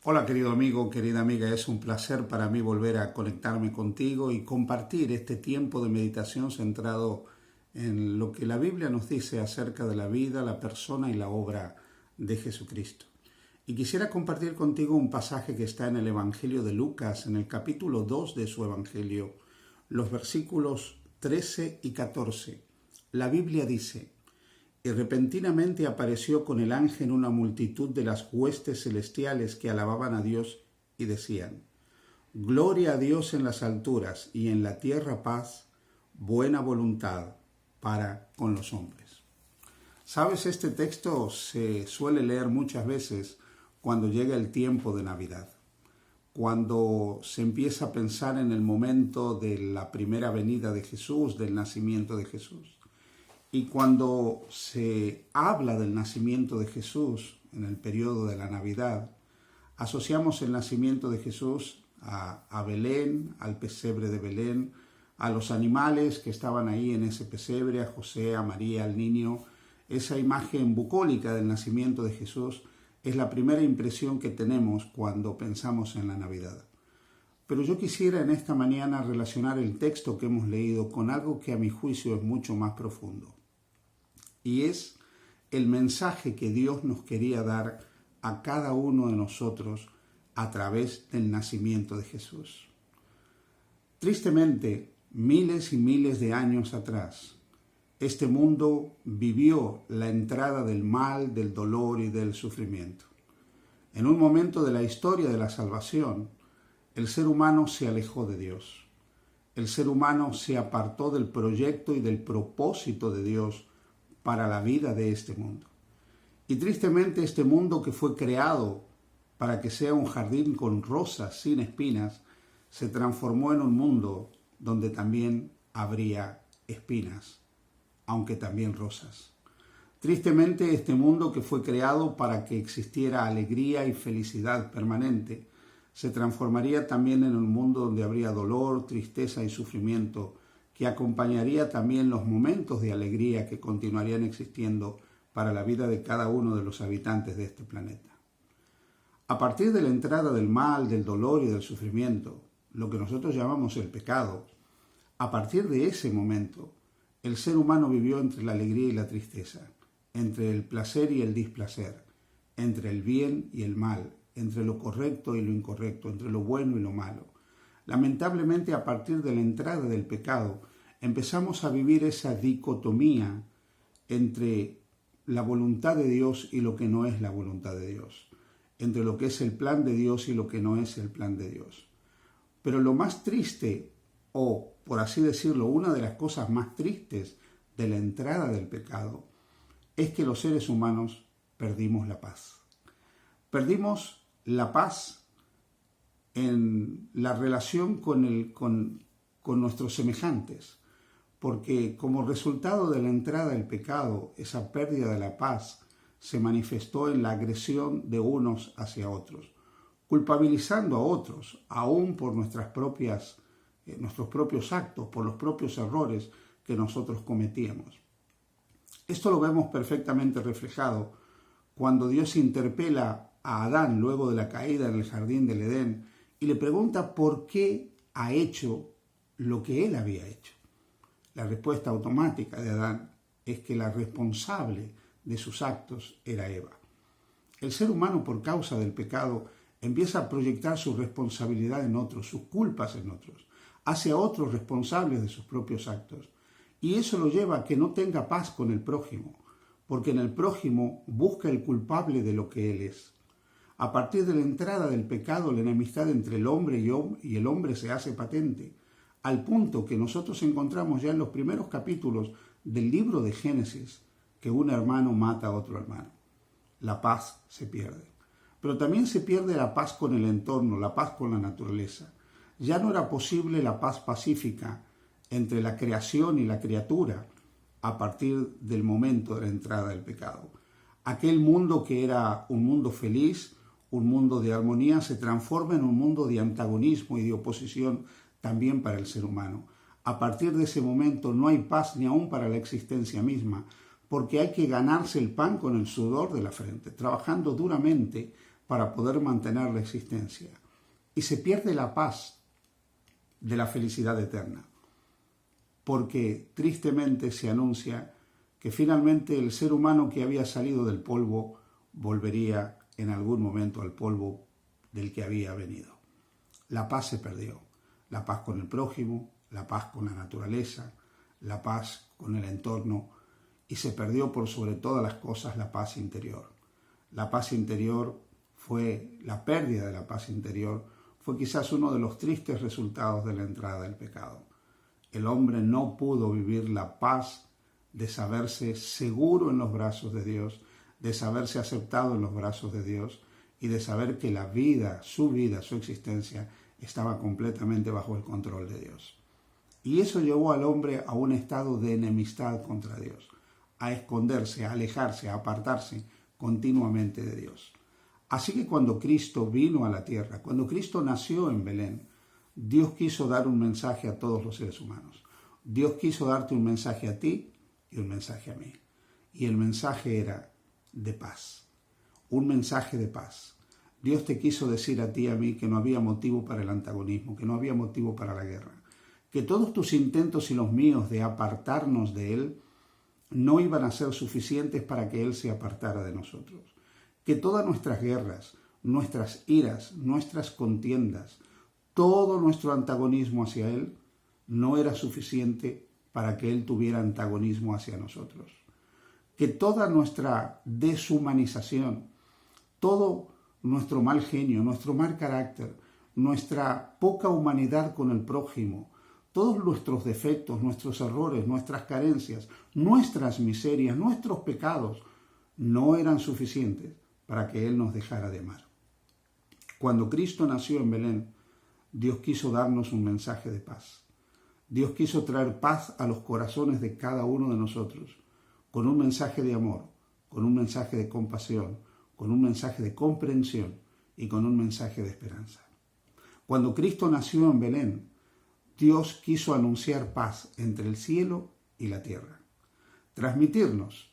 Hola querido amigo, querida amiga, es un placer para mí volver a conectarme contigo y compartir este tiempo de meditación centrado en lo que la Biblia nos dice acerca de la vida, la persona y la obra de Jesucristo. Y quisiera compartir contigo un pasaje que está en el Evangelio de Lucas, en el capítulo 2 de su Evangelio, los versículos 13 y 14. La Biblia dice: Y repentinamente apareció con el ángel una multitud de las huestes celestiales que alababan a Dios y decían: Gloria a Dios en las alturas y en la tierra paz, buena voluntad para con los hombres. Sabes, este texto se suele leer muchas veces cuando llega el tiempo de Navidad, cuando se empieza a pensar en el momento de la primera venida de Jesús, del nacimiento de Jesús. Y cuando se habla del nacimiento de Jesús en el periodo de la Navidad, asociamos el nacimiento de Jesús a Belén, al pesebre de Belén, a los animales que estaban ahí en ese pesebre, a José, a María, al niño. Esa imagen bucólica del nacimiento de Jesús es la primera impresión que tenemos cuando pensamos en la Navidad. Pero yo quisiera en esta mañana relacionar el texto que hemos leído con algo que a mi juicio es mucho más profundo. Y es el mensaje que Dios nos quería dar a cada uno de nosotros a través del nacimiento de Jesús. Tristemente, miles y miles de años atrás, este mundo vivió la entrada del mal, del dolor y del sufrimiento. En un momento de la historia de la salvación, el ser humano se alejó de Dios. El ser humano se apartó del proyecto y del propósito de Dios para la vida de este mundo. Y tristemente este mundo que fue creado para que sea un jardín con rosas sin espinas, se transformó en un mundo donde también habría espinas, aunque también rosas. Tristemente este mundo que fue creado para que existiera alegría y felicidad permanente, se transformaría también en un mundo donde habría dolor, tristeza y sufrimiento, que acompañaría también los momentos de alegría que continuarían existiendo para la vida de cada uno de los habitantes de este planeta. A partir de la entrada del mal, del dolor y del sufrimiento, lo que nosotros llamamos el pecado, a partir de ese momento, el ser humano vivió entre la alegría y la tristeza, entre el placer y el displacer, entre el bien y el mal, entre lo correcto y lo incorrecto, entre lo bueno y lo malo. Lamentablemente, a partir de la entrada del pecado, empezamos a vivir esa dicotomía entre la voluntad de Dios y lo que no es la voluntad de Dios, entre lo que es el plan de Dios y lo que no es el plan de Dios. Pero lo más triste, o por así decirlo, una de las cosas más tristes de la entrada del pecado, es que los seres humanos perdimos la paz. Perdimos la paz en la relación con nuestros semejantes, porque como resultado de la entrada del pecado, esa pérdida de la paz se manifestó en la agresión de unos hacia otros, culpabilizando a otros, aún por nuestros propios actos, por los propios errores que nosotros cometíamos. Esto lo vemos perfectamente reflejado cuando Dios interpela a Adán luego de la caída en el jardín del Edén y le pregunta por qué ha hecho lo que él había hecho. La respuesta automática de Adán es que la responsable de sus actos era Eva. El ser humano, por causa del pecado, empieza a proyectar su responsabilidad en otros, sus culpas en otros, hace a otros responsables de sus propios actos. Y eso lo lleva a que no tenga paz con el prójimo, porque en el prójimo busca el culpable de lo que él es. A partir de la entrada del pecado, la enemistad entre el hombre y el hombre se hace patente, al punto que nosotros encontramos ya en los primeros capítulos del libro de Génesis que un hermano mata a otro hermano. La paz se pierde. Pero también se pierde la paz con el entorno, la paz con la naturaleza. Ya no era posible la paz pacífica entre la creación y la criatura a partir del momento de la entrada del pecado. Aquel mundo que era un mundo feliz, un mundo de armonía, se transforma en un mundo de antagonismo y de oposición también para el ser humano. A partir de ese momento no hay paz ni aún para la existencia misma, porque hay que ganarse el pan con el sudor de la frente, trabajando duramente para poder mantener la existencia. Y se pierde la paz de la felicidad eterna, porque tristemente se anuncia que finalmente el ser humano que había salido del polvo volvería en algún momento al polvo del que había venido. La paz se perdió, la paz con el prójimo, la paz con la naturaleza, la paz con el entorno, y se perdió por sobre todas las cosas la paz interior. La paz interior la pérdida de la paz interior fue quizás uno de los tristes resultados de la entrada del pecado. El hombre no pudo vivir la paz de saberse seguro en los brazos de Dios, de saberse aceptado en los brazos de Dios y de saber que la vida, su existencia, estaba completamente bajo el control de Dios. Y eso llevó al hombre a un estado de enemistad contra Dios, a esconderse, a alejarse, a apartarse continuamente de Dios. Así que cuando Cristo vino a la tierra, cuando Cristo nació en Belén, Dios quiso dar un mensaje a todos los seres humanos. Dios quiso darte un mensaje a ti y un mensaje a mí. Y el mensaje era de paz, un mensaje de paz. Dios te quiso decir a ti y a mí que no había motivo para el antagonismo, que no había motivo para la guerra, que todos tus intentos y los míos de apartarnos de Él no iban a ser suficientes para que Él se apartara de nosotros, que todas nuestras guerras, nuestras iras, nuestras contiendas, todo nuestro antagonismo hacia Él no era suficiente para que Él tuviera antagonismo hacia nosotros, que toda nuestra deshumanización, todo nuestro mal genio, nuestro mal carácter, nuestra poca humanidad con el prójimo, todos nuestros defectos, nuestros errores, nuestras carencias, nuestras miserias, nuestros pecados, no eran suficientes para que Él nos dejara de amar. Cuando Cristo nació en Belén, Dios quiso darnos un mensaje de paz. Dios quiso traer paz a los corazones de cada uno de nosotros, con un mensaje de amor, con un mensaje de compasión, con un mensaje de comprensión y con un mensaje de esperanza. Cuando Cristo nació en Belén, Dios quiso anunciar paz entre el cielo y la tierra, transmitirnos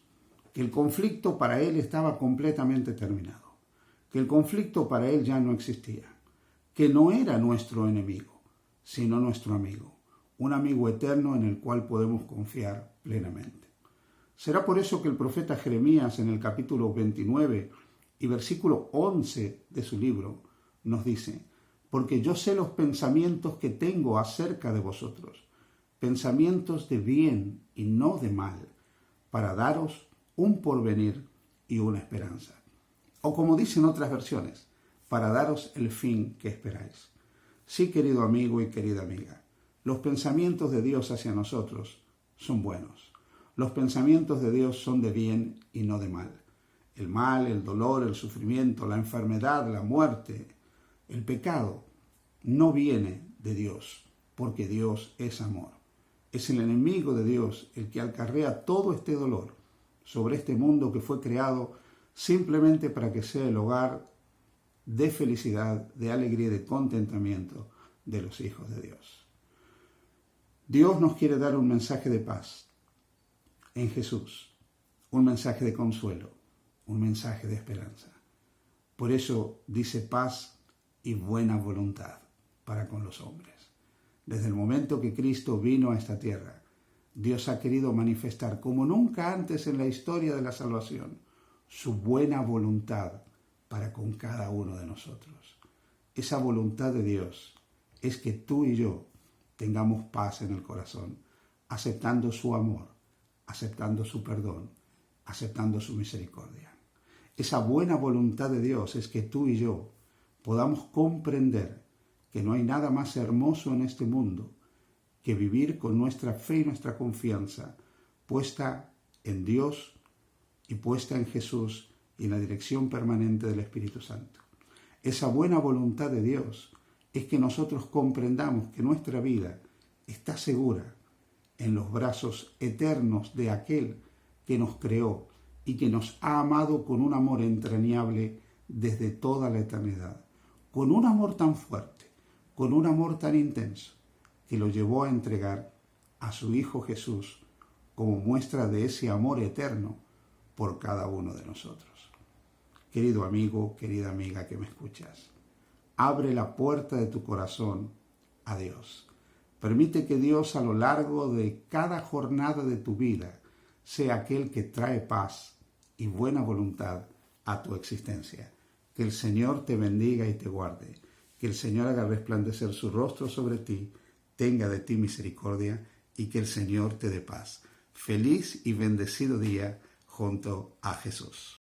que el conflicto para Él estaba completamente terminado, que el conflicto para Él ya no existía, que no era nuestro enemigo, sino nuestro amigo, un amigo eterno en el cual podemos confiar plenamente. Será por eso que el profeta Jeremías en el capítulo 29 y versículo 11 de su libro nos dice: porque yo sé los pensamientos que tengo acerca de vosotros, pensamientos de bien y no de mal, para daros un porvenir y una esperanza. O como dicen otras versiones, para daros el fin que esperáis. Sí, querido amigo y querida amiga, los pensamientos de Dios hacia nosotros son buenos. Los pensamientos de Dios son de bien y no de mal. El mal, el dolor, el sufrimiento, la enfermedad, la muerte, el pecado, no viene de Dios, porque Dios es amor. Es el enemigo de Dios el que acarrea todo este dolor sobre este mundo que fue creado simplemente para que sea el hogar de felicidad, de alegría y de contentamiento de los hijos de Dios. Dios nos quiere dar un mensaje de paz en Jesús, un mensaje de consuelo, un mensaje de esperanza. Por eso dice paz y buena voluntad para con los hombres. Desde el momento que Cristo vino a esta tierra, Dios ha querido manifestar como nunca antes en la historia de la salvación su buena voluntad para con cada uno de nosotros. Esa voluntad de Dios es que tú y yo tengamos paz en el corazón, aceptando su amor, aceptando su perdón, aceptando su misericordia. Esa buena voluntad de Dios es que tú y yo podamos comprender que no hay nada más hermoso en este mundo que vivir con nuestra fe y nuestra confianza puesta en Dios y puesta en Jesús y en la dirección permanente del Espíritu Santo. Esa buena voluntad de Dios es que nosotros comprendamos que nuestra vida está segura en los brazos eternos de aquel que nos creó y que nos ha amado con un amor entrañable desde toda la eternidad, con un amor tan fuerte, con un amor tan intenso, que lo llevó a entregar a su Hijo Jesús como muestra de ese amor eterno por cada uno de nosotros. Querido amigo, querida amiga que me escuchas, abre la puerta de tu corazón a Dios. Permite que Dios a lo largo de cada jornada de tu vida sea aquel que trae paz y buena voluntad a tu existencia. Que el Señor te bendiga y te guarde. Que el Señor haga resplandecer su rostro sobre ti, tenga de ti misericordia y que el Señor te dé paz. Feliz y bendecido día junto a Jesús.